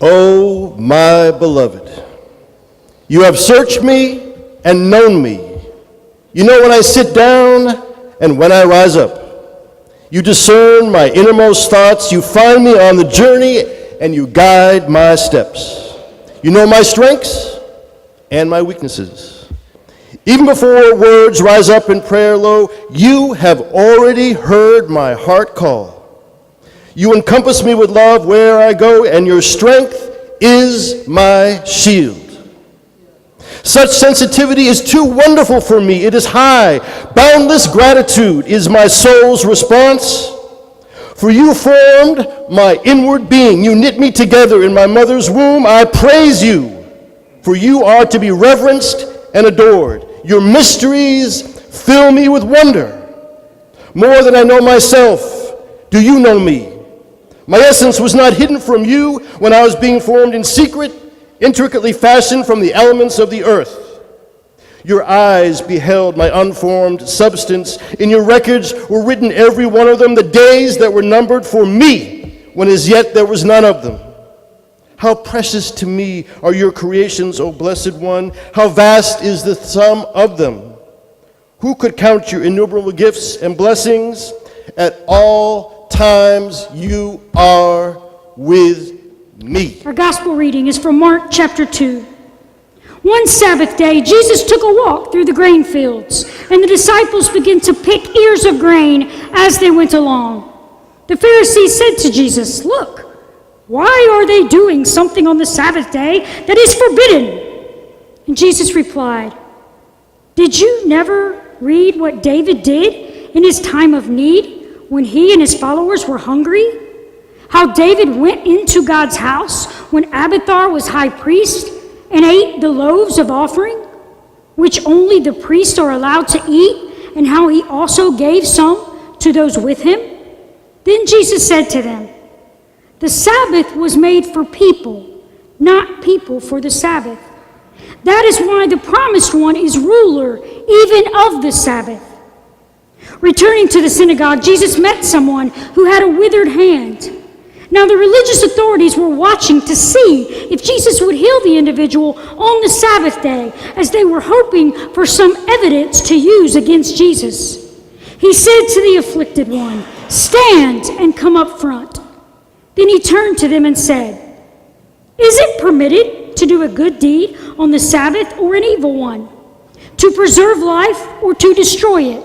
O my beloved, you have searched me and known me. You know when I sit down and when I rise up. You discern my innermost thoughts. You find me on the journey and you guide my steps. You know my strengths and my weaknesses. Even before words rise up in prayer low, you have already heard my heart call. You encompass me with love where I go, and your strength is my shield. Such sensitivity is too wonderful for me. It is high. Boundless gratitude is my soul's response. For you formed my inward being. You knit me together in my mother's womb. I praise you, for you are to be reverenced and adored. Your mysteries fill me with wonder. More than I know myself, do you know me? My essence was not hidden from you when I was being formed in secret, intricately fashioned from the elements of the earth. Your eyes beheld my unformed substance. In your records were written, every one of them, the days that were numbered for me, when as yet there was none of them. How precious to me are your creations, O Blessed One. How vast is the sum of them. Who could count your innumerable gifts and blessings? At all times you are with me. Our gospel reading is from Mark chapter 2. One Sabbath day, Jesus took a walk through the grain fields, and the disciples began to pick ears of grain as they went along. The Pharisees said to Jesus, "Look, why are they doing something on the Sabbath day that is forbidden?" And Jesus replied, "Did you never read what David did in his time of need when he and his followers were hungry? How David went into God's house when Abiathar was high priest and ate the loaves of offering, which only the priests are allowed to eat, and how he also gave some to those with him?" Then Jesus said to them, "The Sabbath was made for people, not people for the Sabbath. That is why the promised one is ruler even of the Sabbath." Returning to the synagogue, Jesus met someone who had a withered hand. Now the religious authorities were watching to see if Jesus would heal the individual on the Sabbath day, as they were hoping for some evidence to use against Jesus. He said to the afflicted one, "Stand and come up front." Then he turned to them and said, "Is it permitted to do a good deed on the Sabbath or an evil one? To preserve life or to destroy it?"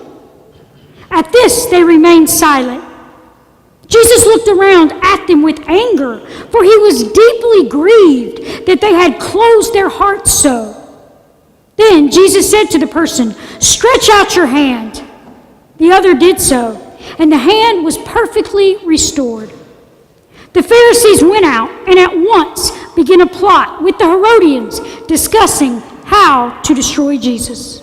At this they remained silent. Jesus looked around at them with anger, for he was deeply grieved that they had closed their hearts so. Then Jesus said to the person, "Stretch out your hand." The other did so, and the hand was perfectly restored. The Pharisees went out and at once began a plot with the Herodians, discussing how to destroy Jesus.